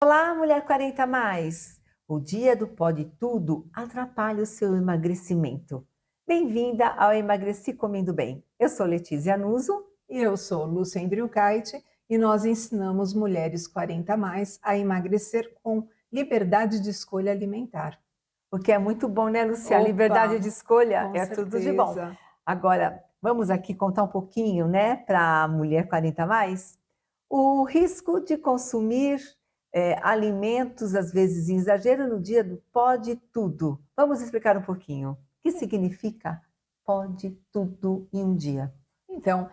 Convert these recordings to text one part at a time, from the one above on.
Olá, mulher 40 mais. O dia do pode tudo atrapalha o seu emagrecimento. Bem-vinda ao Emagreci Comendo Bem. Eu sou Letícia Anuso, E eu sou Lúcia Endriucaite e nós ensinamos mulheres 40 a mais a emagrecer com liberdade de escolha alimentar. o que é muito bom, né, Lucia? A liberdade de Opa, escolha com é tudo de bom. certeza. Agora, vamos aqui contar um pouquinho, né, para a mulher 40 mais, o risco de consumir alimentos, às vezes em exagero, no dia do pode tudo. Vamos explicar um pouquinho. O que significa pode tudo em um dia? Então,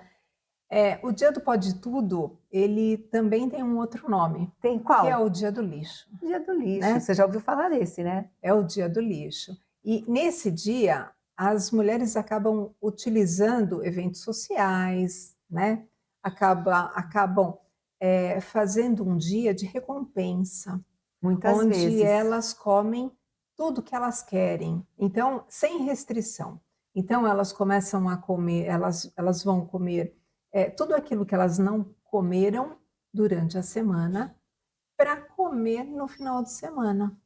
o Dia do Pode Tudo, ele também tem um outro nome, Tem que é qual? o Dia do Lixo, Dia do lixo. né? Você já ouviu falar desse, né? É o Dia do Lixo. E nesse dia, as mulheres acabam utilizando eventos sociais, né? Acabam fazendo um dia de recompensa, Muitas onde vezes. elas comem tudo que elas querem, então, sem restrição. Então, elas começam a comer, elas vão comer tudo aquilo que elas não comeram durante a semana, para comer no final de semana.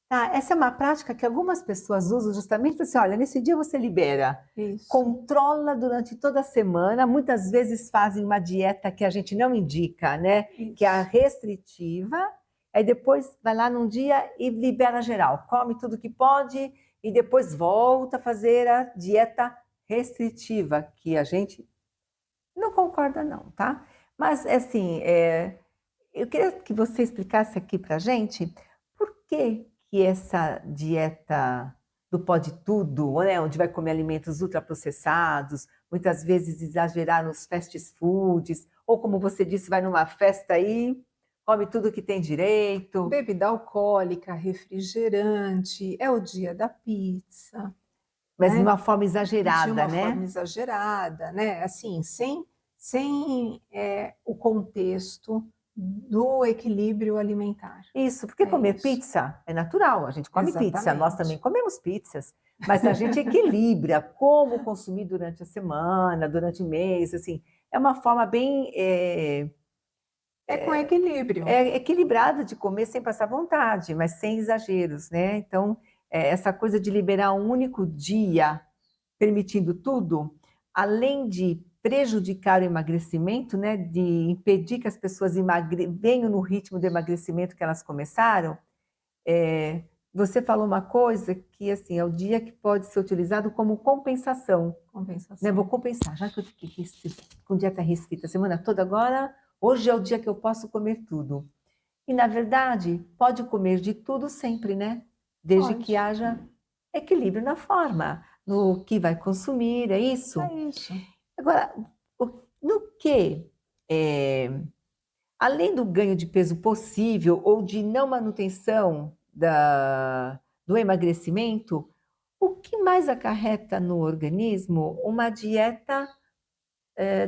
Tá, essa é uma prática que algumas pessoas usam justamente para assim, olha, nesse dia você libera, Isso, controla durante toda a semana, muitas vezes fazem uma dieta que a gente não indica, né? Que é a isso. restritiva, aí depois vai lá num dia e libera geral, come tudo que pode e depois volta a fazer a dieta restritiva, que a gente não concorda não, tá? Mas assim, eu queria que você explicasse aqui para gente por que essa dieta do pode tudo, né, onde vai comer alimentos ultraprocessados, muitas vezes exagerar nos fast foods, ou como você disse, vai numa festa aí, come tudo que tem direito, Bebida alcoólica, refrigerante, é o dia da pizza, mas de né? uma forma De exagerada, uma forma né? exagerada, né? Assim, sem o contexto do equilíbrio alimentar. Isso, porque É comer isso, pizza é natural, a gente come pizza, nós também exatamente. comemos pizzas, mas a gente equilibra como consumir durante a semana, durante o mês, assim, é uma forma bem É com equilíbrio. equilibrada de comer sem passar vontade, mas sem exageros, né? Então, essa coisa de liberar um único dia permitindo tudo, além de prejudicar o emagrecimento, né, de impedir que as pessoas venham no ritmo do emagrecimento que elas começaram, é, você falou uma coisa que assim é o dia que pode ser utilizado como compensação, né? Vou Compensação. compensar, já que eu fiquei com dieta restrita a semana toda, agora hoje é o dia que eu posso comer tudo. E na verdade, pode comer de tudo sempre, né? Desde que Pode. haja equilíbrio na forma, no que vai consumir, é isso? É isso. Agora, no que, além do ganho de peso possível ou de não manutenção do emagrecimento, o que mais acarreta no organismo uma dieta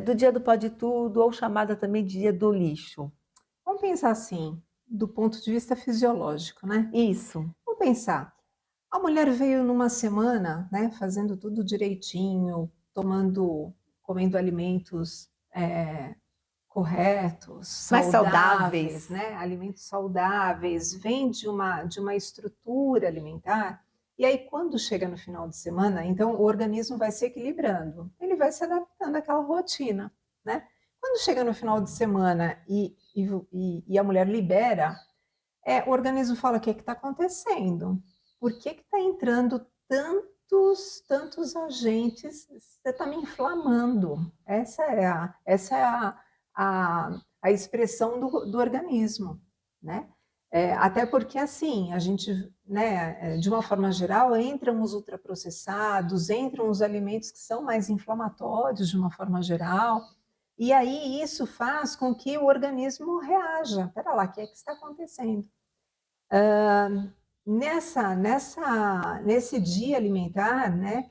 do dia do pode tudo ou chamada também de dia do lixo? Vamos pensar assim, do ponto de vista fisiológico, né? Isso. Vamos pensar. A mulher veio numa semana, né, fazendo tudo direitinho, comendo alimentos corretos, Mais saudáveis, saudáveis. né, alimentos saudáveis, vem de uma estrutura alimentar. E aí, quando chega no final de semana, então o organismo vai se equilibrando, ele vai se adaptando àquela rotina, né? Quando chega no final de semana e a mulher libera, o organismo fala: o que está acontecendo? Por que está entrando tantos agentes? Você está me inflamando. Essa é a expressão do organismo, né? Até porque, assim, a gente, né, de uma forma geral, entram os ultraprocessados, entram os alimentos que são mais inflamatórios, de uma forma geral, e aí isso faz com que o organismo reaja. Espera lá, o que é que está acontecendo? Nesse dia alimentar, né,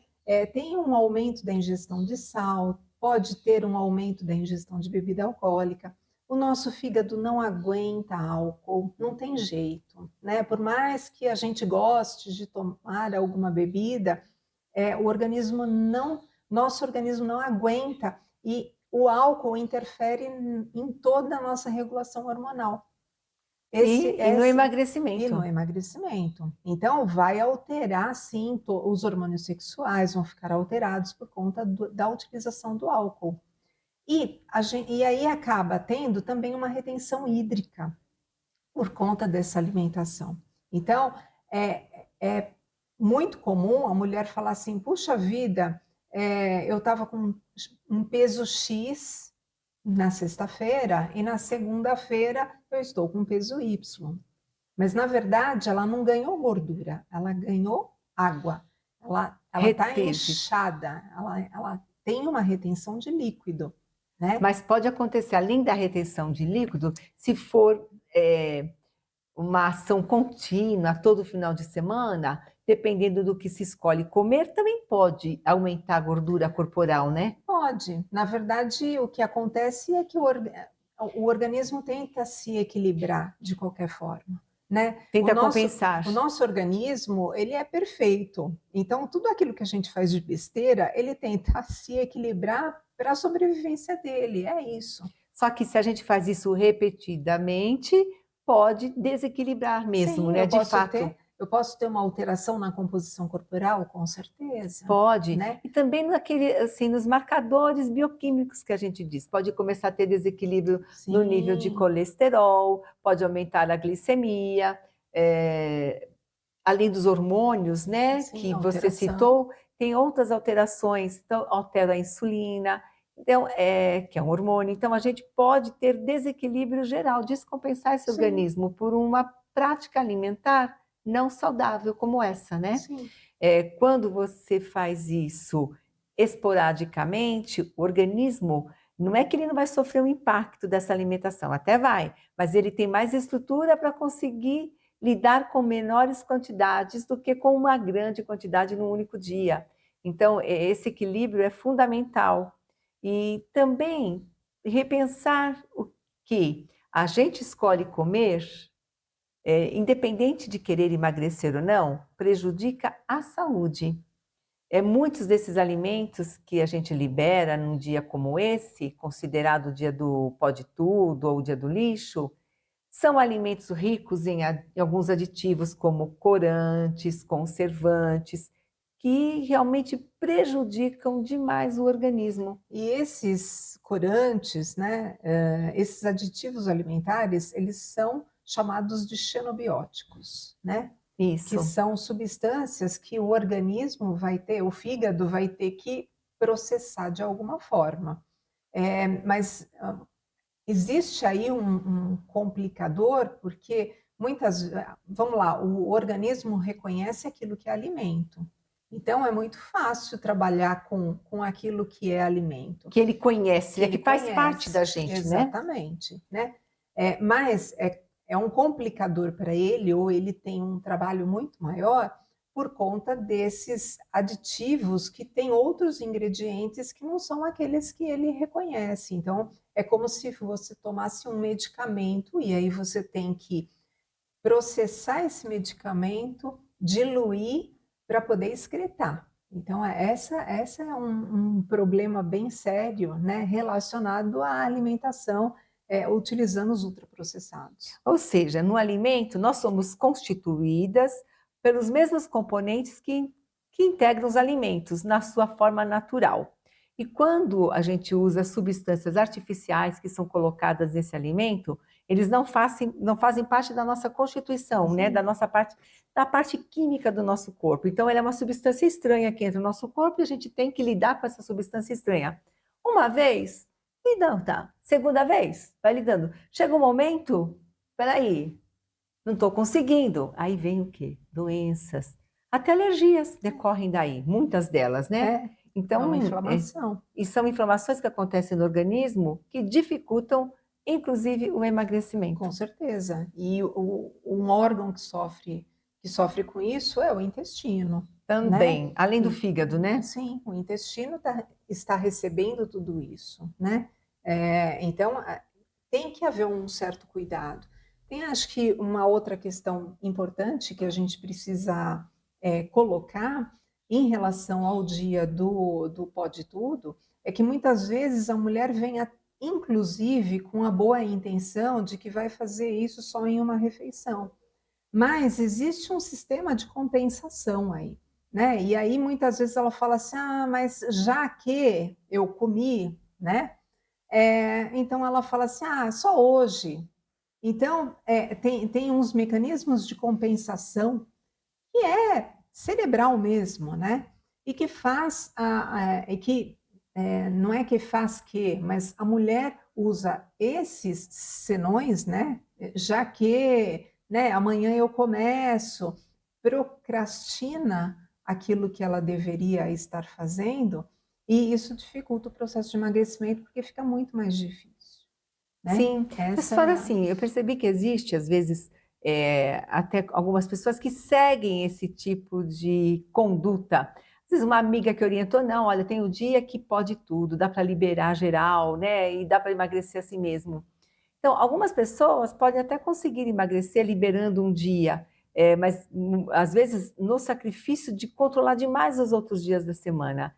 tem um aumento da ingestão de sal, pode ter um aumento da ingestão de bebida alcoólica. O nosso fígado não aguenta álcool, não tem jeito, né? Por mais que a gente goste de tomar alguma bebida, nosso organismo não aguenta e o álcool interfere em toda a nossa regulação hormonal. Esse, E no esse e emagrecimento. no emagrecimento. Então, vai alterar, sim, os hormônios sexuais vão ficar alterados por conta da utilização do álcool. E aí acaba tendo também uma retenção hídrica por conta dessa alimentação. Então, é muito comum a mulher falar assim: puxa vida, eu estava com um peso X na sexta-feira e na segunda-feira eu estou com peso Y. Mas, na verdade, ela não ganhou gordura, ela ganhou água. Ela está Reteve. inchada, ela tem uma retenção de líquido, né? Mas pode acontecer, além da retenção de líquido, se for uma ação contínua todo final de semana, dependendo do que se escolhe comer, também pode aumentar a gordura corporal, né? Pode. Na verdade, o que acontece é que o organismo tenta se equilibrar de qualquer forma, né? Tenta compensar. O nosso organismo, ele é perfeito. Então, tudo aquilo que a gente faz de besteira, ele tenta se equilibrar para a sobrevivência dele. É isso. Só que se a gente faz isso repetidamente, pode desequilibrar mesmo, Sim, né? De fato. eu posso ter uma alteração na composição corporal, com certeza, Pode. né? E também naquele, assim, nos marcadores bioquímicos que a gente diz. Pode começar a ter desequilíbrio no nível de Sim, colesterol, pode aumentar a glicemia, além dos hormônios, né, sim, que você alteração. citou, tem outras alterações, então altera a insulina, então, que é um hormônio. Então a gente pode ter desequilíbrio geral, descompensar esse Sim, organismo por uma prática alimentar não saudável como essa, né? sim. Quando você faz isso esporadicamente, o organismo, não é que ele não vai sofrer um impacto dessa alimentação, até vai, mas ele tem mais estrutura para conseguir lidar com menores quantidades do que com uma grande quantidade num único dia. Então, esse equilíbrio é fundamental. E também repensar o que a gente escolhe comer, independente de querer emagrecer ou não, prejudica a saúde. Muitos desses alimentos que a gente libera num dia como esse, considerado o dia do pode tudo ou o dia do lixo, são alimentos ricos em alguns aditivos como corantes, conservantes, que realmente prejudicam demais o organismo. E esses corantes, né, esses aditivos alimentares, eles são chamados de xenobióticos, né? Que Isso. são substâncias que o organismo vai ter, o fígado vai ter que processar de alguma forma. Mas existe aí um complicador, porque vamos lá, o organismo reconhece aquilo que é alimento. Então, é muito fácil trabalhar com aquilo que é alimento, Que ele conhece, que né? ele Que faz parte conhece, da gente, né? exatamente, né? Mas é um complicador para ele, ou ele tem um trabalho muito maior, por conta desses aditivos que têm outros ingredientes que não são aqueles que ele reconhece. Então, é como se você tomasse um medicamento e aí você tem que processar esse medicamento, diluir para poder excretar. Então, essa é um problema bem sério, né, relacionado à alimentação, utilizando os ultraprocessados. Ou seja, no alimento nós somos constituídas pelos mesmos componentes que integram os alimentos na sua forma natural. E quando a gente usa substâncias artificiais que são colocadas nesse alimento, eles não fazem parte da nossa constituição, né? Da parte química do nosso corpo. Então, ela é uma substância estranha que entra no nosso corpo e a gente tem que lidar com essa substância estranha. Uma vez, e não, tá. Segunda vez, vai lidando. Chega um momento, peraí, não estou conseguindo. Aí vem o quê? Doenças. Até alergias decorrem daí, muitas delas, né? É uma Então, inflamação. e são inflamações que acontecem no organismo que dificultam, inclusive, o Com emagrecimento. certeza. E um órgão que sofre com isso é o intestino, né? Também, além do fígado, né? Sim, o intestino está recebendo tudo isso, né? Então, tem que haver um certo cuidado. Tem, acho que, uma outra questão importante que a gente precisa colocar em relação ao dia do Pode Tudo, é que muitas vezes a mulher vem inclusive com a boa intenção de que vai fazer isso só em uma refeição. Mas existe um sistema de compensação aí, né? E aí muitas vezes ela fala assim: ah, mas já que eu comi, né? Então ela fala assim: ah, só hoje. Então tem uns mecanismos de compensação que é cerebral mesmo, né? E que faz e que não é que faz que, mas a mulher usa esses senões, né? Já que, né, amanhã eu começo, procrastina aquilo que ela deveria estar fazendo, e isso dificulta o processo de emagrecimento porque fica muito mais difícil, né? Sim, mas Essa fora é a... assim, eu percebi que existe, às vezes, até algumas pessoas que seguem esse tipo de conduta. Às vezes uma amiga que orientou, não, olha, tem o dia que pode tudo, dá para liberar geral, né? E dá para emagrecer assim mesmo. Então, algumas pessoas podem até conseguir emagrecer liberando um dia, mas às vezes no sacrifício de controlar demais os outros dias da semana.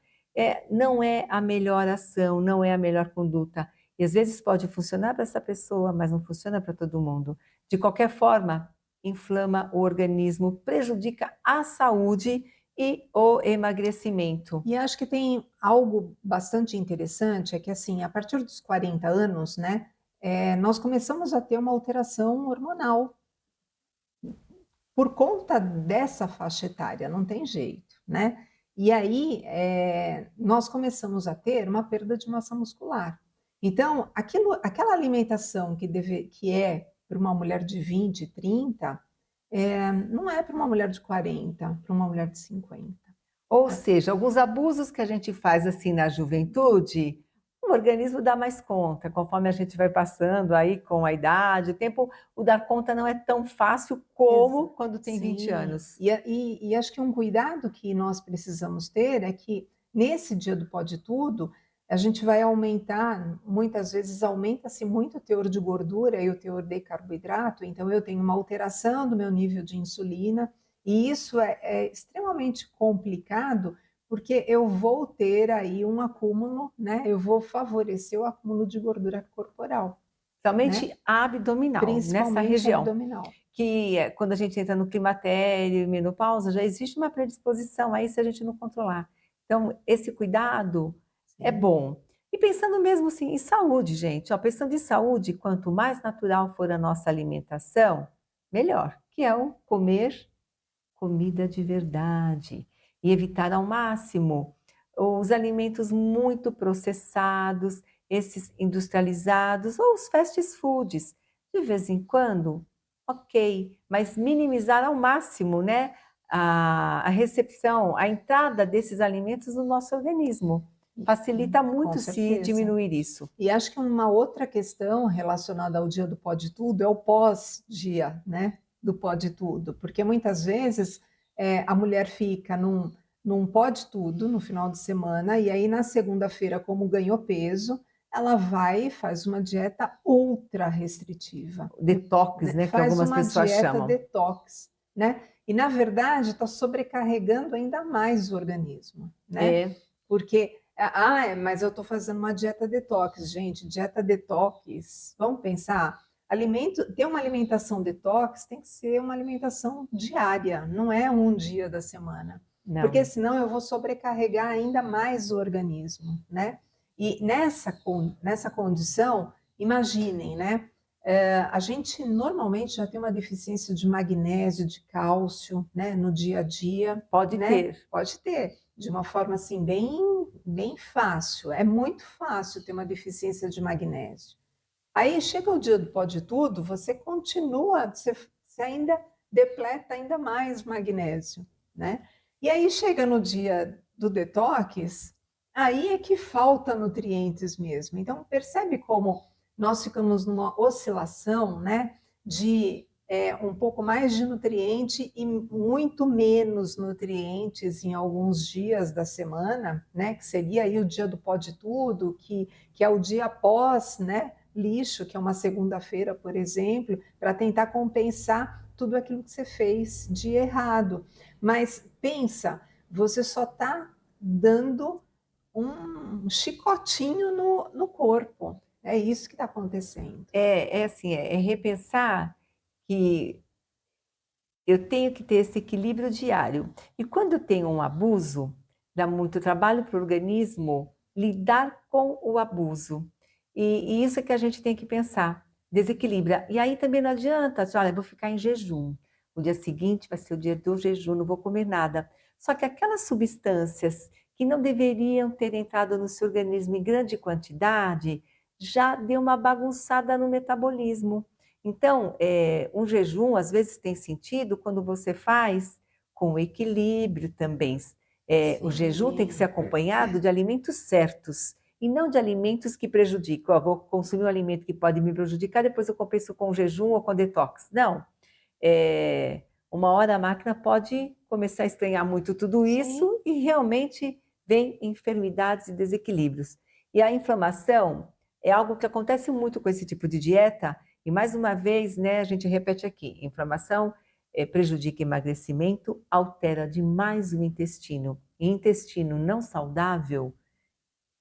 Não é a melhor ação, não é a melhor conduta. E às vezes pode funcionar para essa pessoa, mas não funciona para todo mundo. De qualquer forma, inflama o organismo, prejudica a saúde e o emagrecimento. E acho que tem algo bastante interessante, é que assim, a partir dos 40 anos, né, nós começamos a ter uma alteração hormonal por conta dessa faixa etária, não tem jeito, né? E aí nós começamos a ter uma perda de massa muscular. Então, aquela alimentação que é para uma mulher de 20, 30, não é para uma mulher de 40, para uma mulher de 50. Ou seja, alguns abusos que a gente faz assim na juventude, o organismo dá mais conta. Conforme a gente vai passando aí com a idade, o tempo, o dar conta não é tão fácil como quando tem 20 Sim, anos. e acho que um cuidado que nós precisamos ter é que nesse dia do Pode Tudo, a gente vai aumentar, muitas vezes aumenta-se muito o teor de gordura e o teor de carboidrato, então eu tenho uma alteração do meu nível de insulina, e isso é extremamente complicado, porque eu vou ter aí um acúmulo, né? Eu vou favorecer o acúmulo de gordura corporal, né? Somente abdominal, nessa Principalmente região. abdominal. Que quando a gente entra no climatério e menopausa, já existe uma predisposição aí se a gente não controlar. Então, esse cuidado é Sim. bom. E pensando mesmo assim em saúde, gente, ó, pensando em saúde, quanto mais natural for a nossa alimentação, melhor, que é o comer comida de verdade e evitar ao máximo os alimentos muito processados, esses industrializados ou os fast foods. De vez em quando, ok, mas minimizar ao máximo, né, a recepção, a entrada desses alimentos no nosso organismo. Facilita Com muito se certeza. diminuir isso. E acho que uma outra questão relacionada ao dia do Pode Tudo é o pós-dia, né? Do Pode Tudo, porque muitas vezes a mulher fica num Pode Tudo no final de semana, e aí na segunda-feira, como ganhou peso, ela vai e faz uma dieta ultra restritiva, Detox, né? né, que Faz algumas uma pessoas dieta chamam. detox, né? E na verdade está sobrecarregando ainda mais o organismo, né? É, Porque mas eu estou fazendo uma dieta detox, gente. Dieta detox, vamos pensar. Ter uma alimentação detox tem que ser uma alimentação diária, não é um dia da semana. Porque não. senão eu vou sobrecarregar ainda mais o organismo, né? E nessa condição, imaginem, né? A gente normalmente já tem uma deficiência de magnésio, de cálcio, né? No dia a dia, Pode né? ter. Pode ter, de uma forma assim bem fácil. É muito fácil ter uma deficiência de magnésio. Aí chega o dia do pode tudo, você continua, você ainda depleta ainda mais magnésio, né? E aí chega no dia do detox, aí é que falta nutrientes mesmo. Então percebe como nós ficamos numa oscilação, né? De um pouco mais de nutriente e muito menos nutrientes em alguns dias da semana, né? Que seria aí o dia do pode tudo, que é o dia após, né? Lixo, que é uma segunda-feira, por exemplo, para tentar compensar tudo aquilo que você fez de errado. Mas pensa, você só está dando um chicotinho no corpo. É isso que está acontecendo. É assim, é repensar que eu tenho que ter esse equilíbrio diário. E quando eu tenho um abuso, dá muito trabalho para o organismo lidar com o abuso. E isso é que a gente tem que pensar, desequilibra. E aí também não adianta, olha, eu vou ficar em jejum. O dia seguinte vai ser o dia do jejum, não vou comer nada. Só que aquelas substâncias que não deveriam ter entrado no seu organismo em grande quantidade, já deu uma bagunçada no metabolismo. Então, um jejum às vezes tem sentido quando você faz com equilíbrio também. O jejum tem que ser Sim. acompanhado de alimentos certos e não de alimentos que prejudicam. Ó, vou consumir um alimento que pode me prejudicar, depois eu compenso com jejum ou com detox. Não. Uma hora a máquina pode começar a estranhar muito tudo Sim. isso e realmente vem enfermidades e desequilíbrios. E a inflamação é algo que acontece muito com esse tipo de dieta. E mais uma vez, né, a gente repete aqui: inflamação prejudica emagrecimento, altera demais o intestino. E intestino não saudável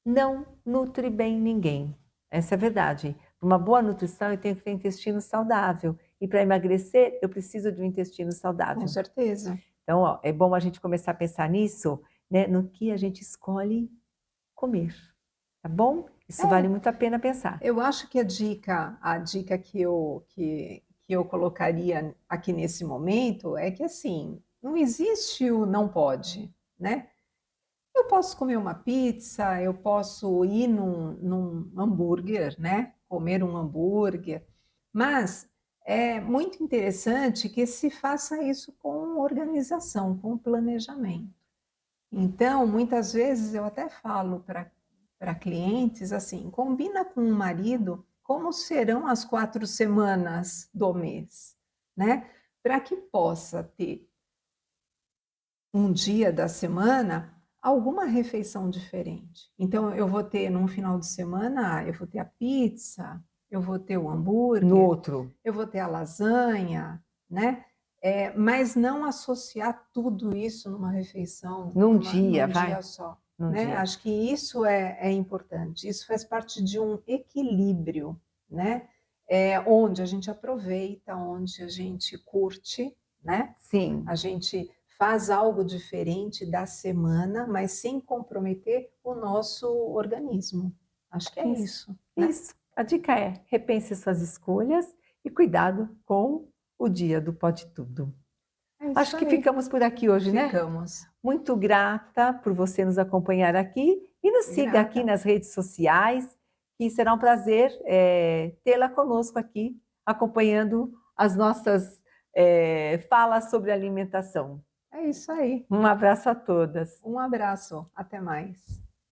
não nutre bem ninguém. Essa é a verdade. Para uma boa nutrição, eu tenho que ter intestino saudável. E para emagrecer, eu preciso de um intestino Com saudável. certeza. Então, ó, é bom a gente começar a pensar nisso, né, no que a gente escolhe comer. Tá bom? Isso vale muito a pena pensar. Eu acho que a dica que eu colocaria aqui nesse momento é que, assim, não existe o não pode, né? Eu posso comer uma pizza, eu posso ir num hambúrguer, né? Comer um hambúrguer, mas é muito interessante que se faça isso com organização, com planejamento. Então, muitas vezes eu até falo para clientes assim: combina com o marido como serão as 4 semanas do mês, né? Para que possa ter um dia da semana alguma refeição diferente. Então, eu vou ter num final de semana, eu vou ter a pizza, eu vou ter o No hambúrguer, outro, eu vou ter a lasanha, né? Mas não associar tudo isso numa refeição, num dia, num vai. dia só. Num Né? dia. Acho que isso é importante, isso faz parte de um equilíbrio, né? Onde a gente aproveita, onde a gente curte, né? Sim. A gente faz algo diferente da semana, mas sem comprometer o nosso organismo. Acho que é Isso. isso, né? Isso. A dica é: repense suas escolhas e cuidado com o dia do pode tudo. É isso Acho que aí. ficamos por aqui hoje, né? Ficamos. Muito grata por você nos acompanhar aqui e nos siga aqui Grata. nas redes sociais, que será um prazer tê-la conosco aqui, acompanhando as nossas falas sobre alimentação. É isso aí. Um abraço a todas. Um abraço. Até mais.